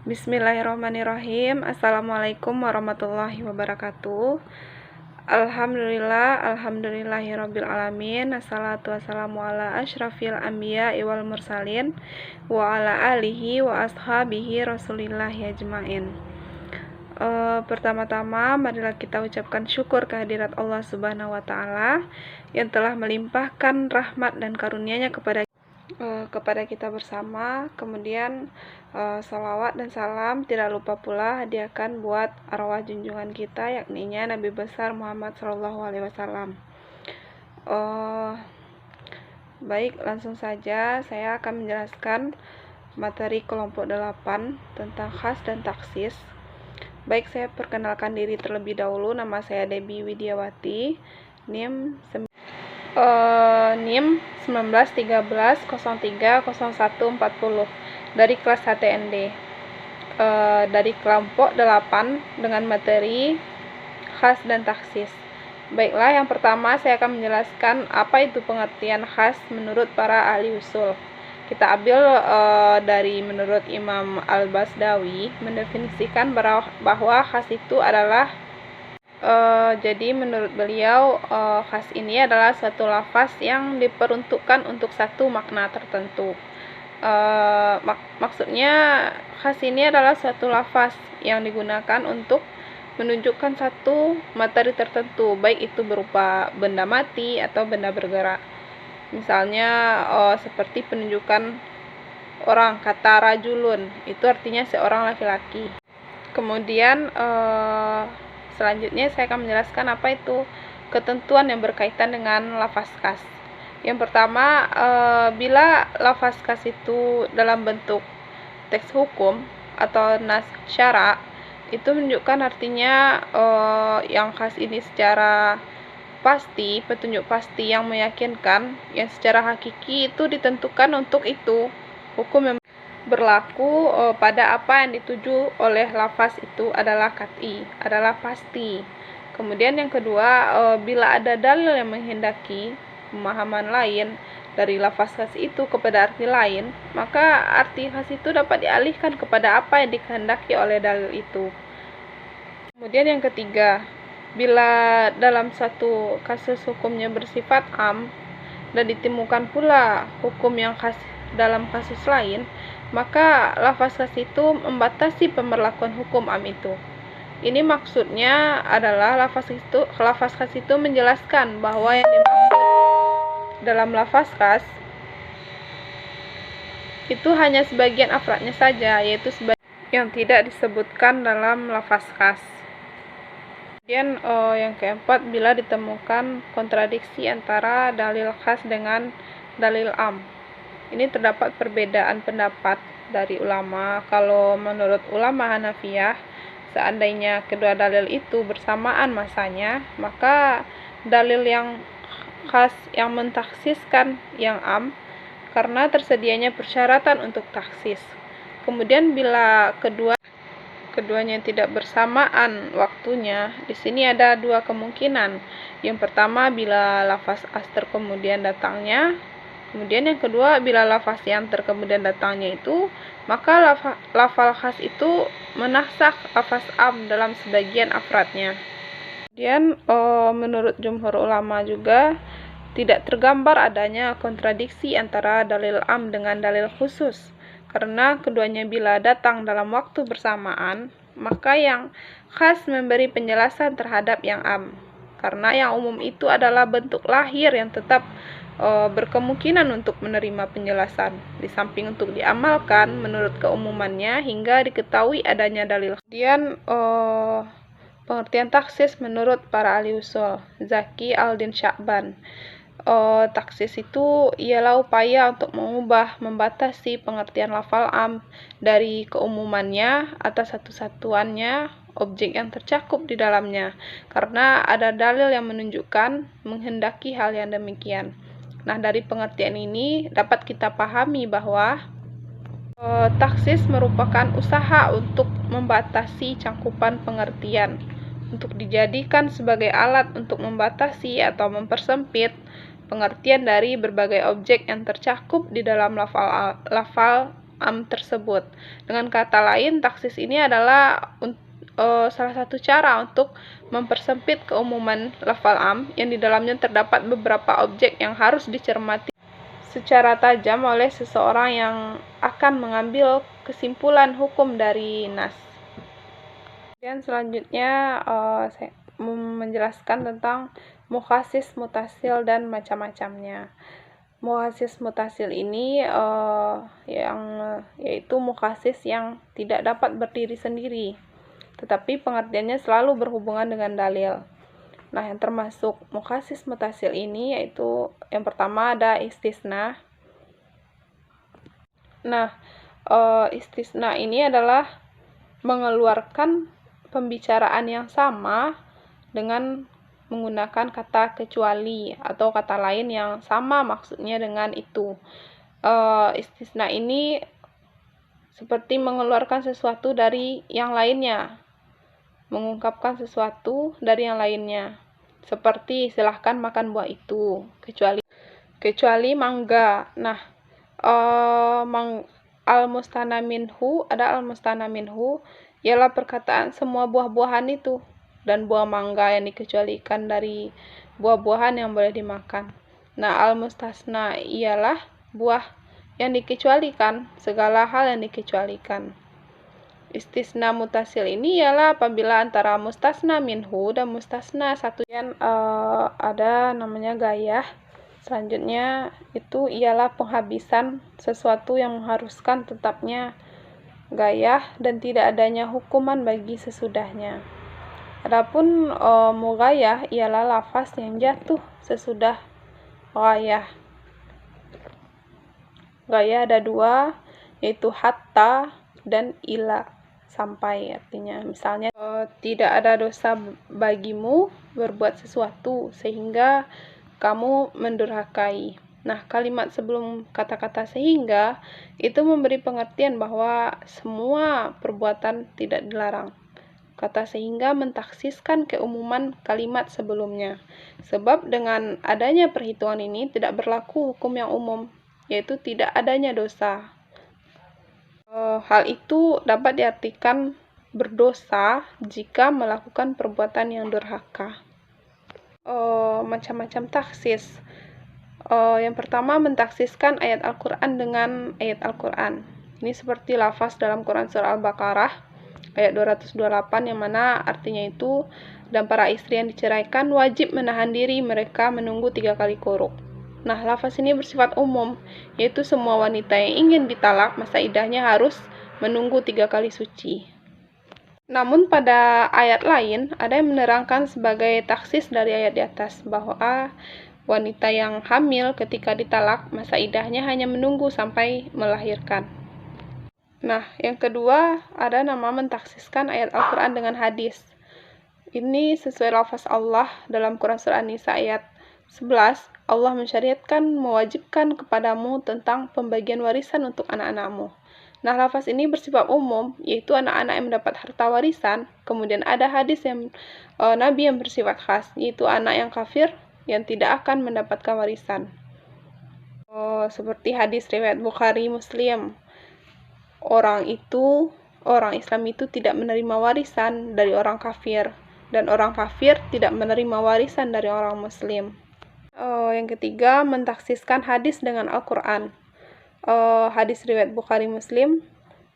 Bismillahirrahmanirrahim. Assalamualaikum warahmatullahi wabarakatuh. Alhamdulillahirabbil alamin. Assalatu wassalamu ala asyrafil anbiya wal mursalin wa ala alihi wa ashabihi rasulillahi ajmain. Pertama-tama marilah kita ucapkan syukur kehadirat Allah Subhanahu wa taala yang telah melimpahkan rahmat dan karunia-Nya kepada kita bersama. Kemudian salawat dan salam tidak lupa pula hadiahkan buat arwah junjungan kita, yakninya Nabi besar Muhammad SAW. Baik, langsung saja saya akan menjelaskan materi kelompok 8 tentang khas dan taksis. Baik, saya perkenalkan diri terlebih dahulu. Nama saya Debbie Widiawati, NIM 1913030140 dari kelas HTND, dari kelompok 8 dengan materi khas dan taksis. Baiklah, yang pertama saya akan menjelaskan apa itu pengertian khas menurut para ahli usul. Kita ambil dari menurut Imam Al-Basdawi mendefinisikan bahwa khas itu adalah jadi menurut beliau khas ini adalah suatu lafaz yang diperuntukkan untuk satu makna tertentu. Maksudnya khas ini adalah suatu lafaz yang digunakan untuk menunjukkan satu materi tertentu, baik itu berupa benda mati atau benda bergerak. Misalnya seperti penunjukan orang, kata rajulun itu artinya seorang laki-laki. Kemudian selanjutnya saya akan menjelaskan apa itu ketentuan yang berkaitan dengan lafaz khas. Yang pertama, bila lafaz khas itu dalam bentuk teks hukum atau nas syara, itu menunjukkan artinya yang khas ini secara pasti, petunjuk pasti yang meyakinkan, yang secara hakiki itu ditentukan untuk itu. Hukum yang berlaku pada apa yang dituju oleh lafaz itu adalah qat'i, adalah pasti. Kemudian yang kedua, bila ada dalil yang menghendaki pemahaman lain dari lafaz khas itu kepada arti lain, maka arti khas itu dapat dialihkan kepada apa yang dikehendaki oleh dalil itu. Kemudian yang ketiga, bila dalam satu kasus hukumnya bersifat am dan ditemukan pula hukum yang khas dalam kasus lain, maka lafaz khas itu membatasi pemberlakuan hukum am itu. Ini maksudnya adalah lafaz khas itu menjelaskan bahwa yang dimaksud dalam lafaz khas itu hanya sebagian afradnya saja, yaitu sebagian yang tidak disebutkan dalam lafaz khas. Kemudian yang keempat, bila ditemukan kontradiksi antara dalil khas dengan dalil am. Ini terdapat perbedaan pendapat dari ulama. Kalau menurut ulama Hanafiyah, seandainya kedua dalil itu bersamaan masanya, maka dalil yang khas yang mentaksiskan yang am karena tersedianya persyaratan untuk taksis. Kemudian bila keduanya tidak bersamaan waktunya, di sini ada dua kemungkinan. Yang pertama, bila lafaz as terkemudian datangnya. Kemudian yang kedua, bila lafaz yang terkemudian datangnya itu, maka lafaz khas itu menasakh lafaz am dalam sebagian afradnya. Kemudian menurut jumhur ulama juga tidak tergambar adanya kontradiksi antara dalil am dengan dalil khusus. Karena keduanya bila datang dalam waktu bersamaan, maka yang khas memberi penjelasan terhadap yang am. Karena yang umum itu adalah bentuk lahir yang tetap berkemungkinan untuk menerima penjelasan, di samping untuk diamalkan menurut keumumannya hingga diketahui adanya dalil. Kemudian pengertian taksis menurut para ahli usul, Zaki Al-Din Sya'ban. Taksis itu ialah upaya untuk mengubah, membatasi pengertian lafal am dari keumumannya atas satu-satuannya objek yang tercakup di dalamnya, karena ada dalil yang menunjukkan menghendaki hal yang demikian. Nah, dari pengertian ini dapat kita pahami bahwa taksis merupakan usaha untuk membatasi cangkupan pengertian, untuk dijadikan sebagai alat untuk membatasi atau mempersempit pengertian dari berbagai objek yang tercakup di dalam lafal am tersebut. Dengan kata lain, taksis ini adalah salah satu cara untuk mempersempit keumuman lafal am yang di dalamnya terdapat beberapa objek yang harus dicermati secara tajam oleh seseorang yang akan mengambil kesimpulan hukum dari nas. Kemudian selanjutnya saya menjelaskan tentang mukhasis, mutasil, dan macam-macamnya. Mukhasis mutasil ini yaitu mukhasis yang tidak dapat berdiri sendiri, tetapi pengertiannya selalu berhubungan dengan dalil. Nah, yang termasuk mukhasis mutasil ini yaitu yang pertama ada istisna. Nah, istisna ini adalah mengeluarkan pembicaraan yang sama dengan menggunakan kata kecuali atau kata lain yang sama maksudnya dengan itu. Istisna ini seperti mengeluarkan sesuatu dari yang lainnya, mengungkapkan sesuatu dari yang lainnya. Seperti silahkan makan buah itu, kecuali mangga. Nah, al-mustana minhu, ada al-mustana minhu ialah perkataan semua buah-buahan itu, dan buah mangga yang dikecualikan dari buah-buahan yang boleh dimakan. Nah, al-mustasna ialah buah yang dikecualikan, segala hal yang dikecualikan. Istisna mutasil ini ialah apabila antara mustasna minhu dan mustasna satu yang ada namanya gayah. Selanjutnya itu ialah penghabisan sesuatu yang mengharuskan tetapnya gayah dan tidak adanya hukuman bagi sesudahnya. Adapun mughayah ialah lafaz yang jatuh sesudah ghayah. Gayah ada dua, yaitu hatta dan ila, sampai. Artinya misalnya tidak ada dosa bagimu berbuat sesuatu sehingga kamu mendurhakai. Nah, kalimat sebelum kata-kata sehingga itu memberi pengertian bahwa semua perbuatan tidak dilarang. Kata sehingga mentaksiskan keumuman kalimat sebelumnya. Sebab dengan adanya perhitungan ini tidak berlaku hukum yang umum, yaitu tidak adanya dosa. Hal itu dapat diartikan berdosa jika melakukan perbuatan yang durhaka. Macam-macam taksis. Yang pertama, mentaksiskan ayat Al-Quran dengan ayat Al-Quran. Ini seperti lafaz dalam Quran surah Al-Baqarah ayat 228 yang mana artinya itu, dan para istri yang diceraikan wajib menahan diri mereka menunggu 3 kali quruk. Nah, lafaz ini bersifat umum, yaitu semua wanita yang ingin ditalak masa iddahnya harus menunggu 3 kali suci. Namun pada ayat lain ada yang menerangkan sebagai taksis dari ayat di atas bahwa wanita yang hamil ketika ditalak masa iddahnya hanya menunggu sampai melahirkan. Nah, yang kedua ada nama mentaksiskan ayat Al-Quran dengan hadis. Ini sesuai lafaz Allah dalam Quran surah An-Nisa ayat 11. Allah mensyariatkan, mewajibkan kepadamu tentang pembagian warisan untuk anak-anakmu. Nah, lafaz ini bersifat umum, yaitu anak-anak yang mendapat harta warisan. Kemudian ada hadis yang Nabi yang bersifat khas, yaitu anak yang kafir yang tidak akan mendapatkan warisan. Seperti hadis riwayat Bukhari Muslim, orang Islam itu tidak menerima warisan dari orang kafir, dan orang kafir tidak menerima warisan dari orang Muslim. Yang ketiga, mentaksiskan hadis dengan Al-Quran. Hadis riwayat Bukhari Muslim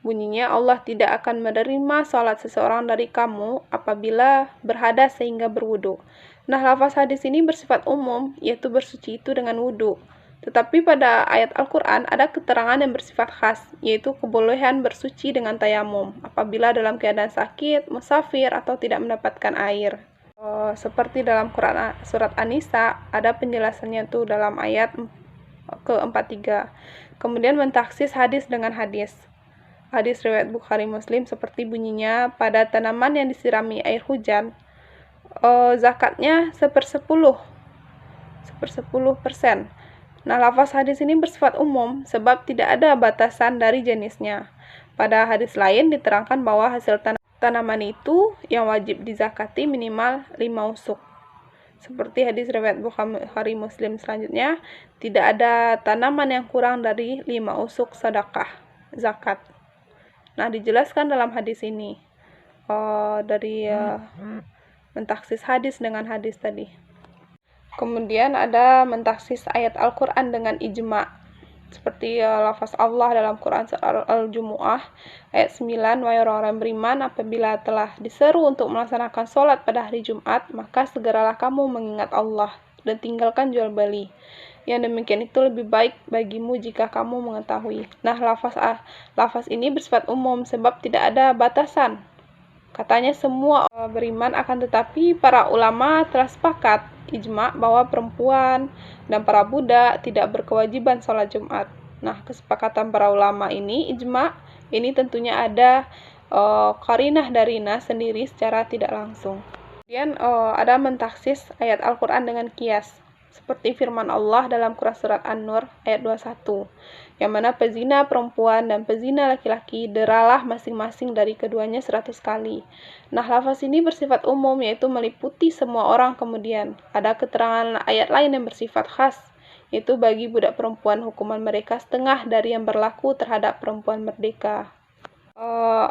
bunyinya, Allah tidak akan menerima salat seseorang dari kamu apabila berhadas sehingga berwudu. Nah, lafaz hadis ini bersifat umum, yaitu bersuci itu dengan wudu. Tetapi pada ayat Al-Quran ada keterangan yang bersifat khas, yaitu kebolehan bersuci dengan tayamum apabila dalam keadaan sakit, musafir, atau tidak mendapatkan air. Seperti dalam Quran surat An-Nisa ada penjelasannya tuh dalam ayat ke-43. Kemudian mentaksis hadis dengan hadis. Hadis riwayat Bukhari Muslim seperti bunyinya, pada tanaman yang disirami air hujan, zakatnya 1/10%. Nah, lafaz hadis ini bersifat umum sebab tidak ada batasan dari jenisnya. Pada hadis lain diterangkan bahwa hasil tanaman itu yang wajib dizakati minimal 5 usuk. Seperti hadis riwayat Bukhari Muslim selanjutnya, tidak ada tanaman yang kurang dari 5 usuk sedekah. zakat. Nah, dijelaskan dalam hadis ini dari mentaksis hadis dengan hadis tadi. Kemudian ada mentaksis ayat Al-Quran dengan ijma, seperti lafaz Allah dalam Quran Surat Al-Jumu'ah ayat 9, wahai orang-orang beriman, apabila telah diseru untuk melaksanakan sholat pada hari Jumat, maka segeralah kamu mengingat Allah dan tinggalkan jual beli. Yang demikian itu lebih baik bagimu jika kamu mengetahui. Nah, lafaz ini bersifat umum sebab tidak ada batasan. Katanya semua beriman, akan tetapi para ulama telah sepakat ijma bahwa perempuan dan para budak tidak berkewajiban sholat Jumat. Nah, kesepakatan para ulama ini, ijma, ini tentunya ada qarinah dari nas sendiri secara tidak langsung. Kemudian ada mentaksis ayat Al-Quran dengan kias, seperti firman Allah dalam Quran Surat An-Nur ayat 21, yang mana pezina perempuan dan pezina laki-laki deralah masing-masing dari keduanya 100 kali. Nah, lafaz ini bersifat umum, yaitu meliputi semua orang. Kemudian ada keterangan ayat lain yang bersifat khas, yaitu bagi budak perempuan hukuman mereka setengah dari yang berlaku terhadap perempuan merdeka.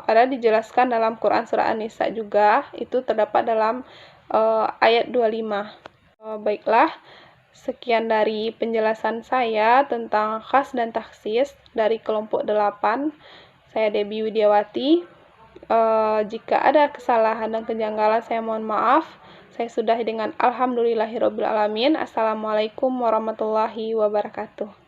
Ada dijelaskan dalam Quran Surah An-Nisa juga, itu terdapat dalam ayat 25. Baiklah, sekian dari penjelasan saya tentang khas dan taksis dari kelompok 8. Saya Debbie Widiawati. Jika ada kesalahan dan kejanggalan, saya mohon maaf. Saya sudahi dengan alhamdulillahirobbilalamin. Assalamualaikum warahmatullahi wabarakatuh.